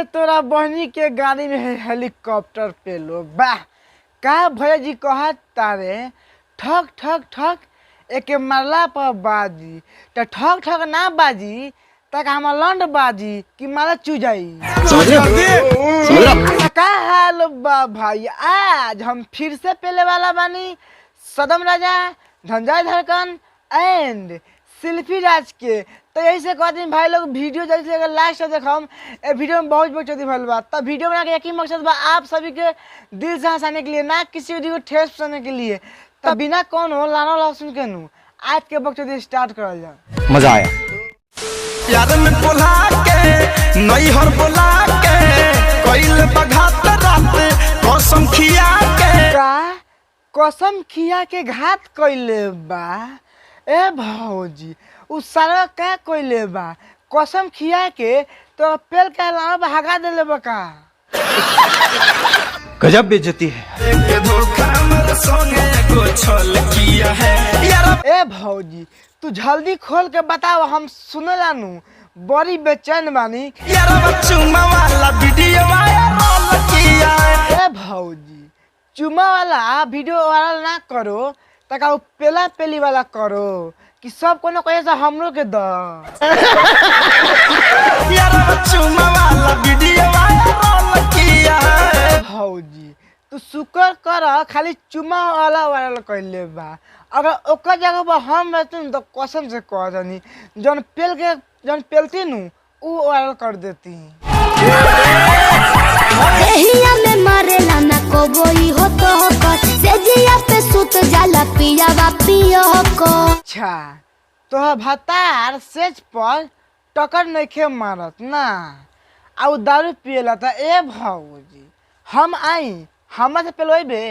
अरे तोरा बहनी के गाड़ी में हेलीकॉप्टर पे लो वाह का भैया जी कहत तारे ठक ठक ठक एक मारला पर बाजी तो ठक ठक ना बाजी तक हम लंड बाजी कि मारा चू जाई का हाल बा भाई। आज हम फिर से पहले वाला बानी सदम राजा धनंजय धड़कन एंड सेल्फी राज के। तो यही से कहते हैं भाई लोग वीडियो जल्दी से अगर लास्ट तक हम वीडियो में बहुत चौथी भल बा तब वीडियो बना के एक ही मकसद बा आप सभी के दिल से हंसाने के लिए ना किसी वीडियो को ठेस पहुंचाने के लिए। तब बिना कौन हो लाना ला सुन के नू आज के बकचोदी स्टार्ट करल जा। मजा आया यार में बोला के नई हर बोला के कइल बघात रात कसम खिया के का कसम खिया के घात कइले बा। ए भौजी उ सारा का कइले बा कसम खिया के तो पेल के लाना भागा देले बा का। गजब बेइज्जती है एक धोखा मेरे संगे को छल किया है यार। ए भौजी तू जल्दी खोल के बताओ हम सुने लानू बड़ी बेचैन बानी यार चुम्मा वाला वीडियो वायरल किया है। ए भौजी चुमा वाला वीडियो वायरल ना करो तका पेला पेली वाला करो कि सब कोनो कहे से हमरो के द। यार चुम्मा वाला वीडियो वायरल किया है। भौजी तू शुक्र कर खाली चुमा वाला वायरल कइले बा अगर ओकर जगह पर हम रहते तो कसम से कह दनी जौन पेलती नु उ वायरल कर देती। एहिया में मारेला ना कोई हो तो कर से जिया पे सुत जाला पिया वा पियो को। अच्छा तो भतार सेज पर टकर नइखे मारत ना आ दारू पियला त ए भौजी हम आई हमरा से पेलइबे।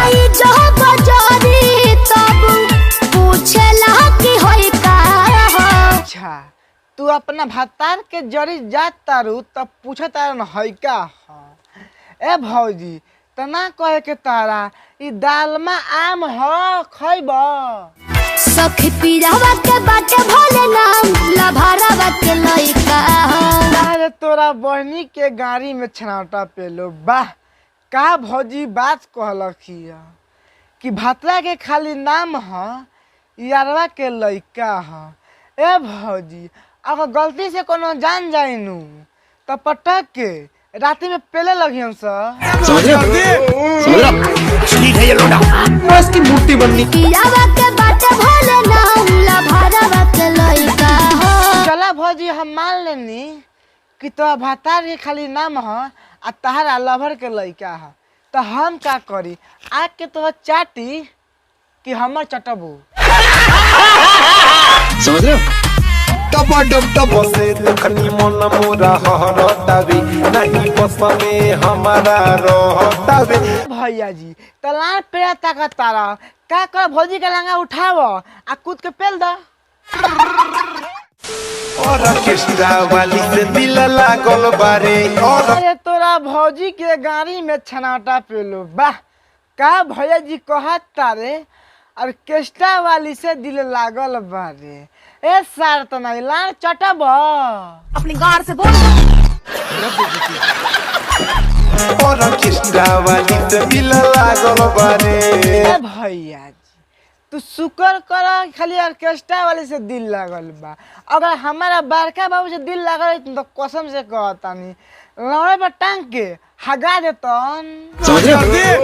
आई जो बजारी तब पूछेला कि होई का हो। अच्छा तू अपना भतार के जड़ी जात तारू तब पूछे तारा न है का ह। ए भौजी तना कहे के तारा ई दालमा आम ह खइब। सखी पिरावा के बाटे भोले नाम लभारावा के लइका हो। अरे तोरा बहनी के गाड़ी में छनाटा पेलो वाह का भौजी बात कहलखिया कि भतरा के खाली नाम ह यारवा के लइका ह। ए भौजी अगर गलती से कोनो जान जाइनू तो पटक के राती में पेले लगियन सा। समझ रहा ठीक है ये लोडा बस की मूर्ति बननी पिरावा के बाटे भोले नाम लभारावा के लइका हो। चला भौजी हम मान लेनी कि तो भतार के खाली नाम ह आ तहरा लभर के लइका ह तो हम का करी आग के तो चाटी कि हमर चटबू। समझ रहे हो टप से देखनी मन मोरा हरतावे नहीं बस में हमारा रहतावे। भैया जी तलार पेड़ा ताकत तारा का कर भौजी के लंगा उठाव आ कूद के पेल द। और ऑर्केस्ट्रा वाली से दिल लागल बारे और अरे तोरा भौजी के गाड़ी में छनाटा पेलो वाह का भैया जी कहत तारे ऑर्केस्ट्रा वाली से दिल लागल बारे। ए सार तो नहीं लार चटब अपनी गार से बोल। और ऑर्केस्ट्रा वाली से दिल लागल बारे। ए भैया जी तू शुक्र कर खाली ऑर्केस्ट्रा वाली से दिल लागल बा अगर हमारा बड़का बाबू से दिल लागल तो कसम से कहतानी लड़े पर टांग के हगा देतन। समझ रहे हो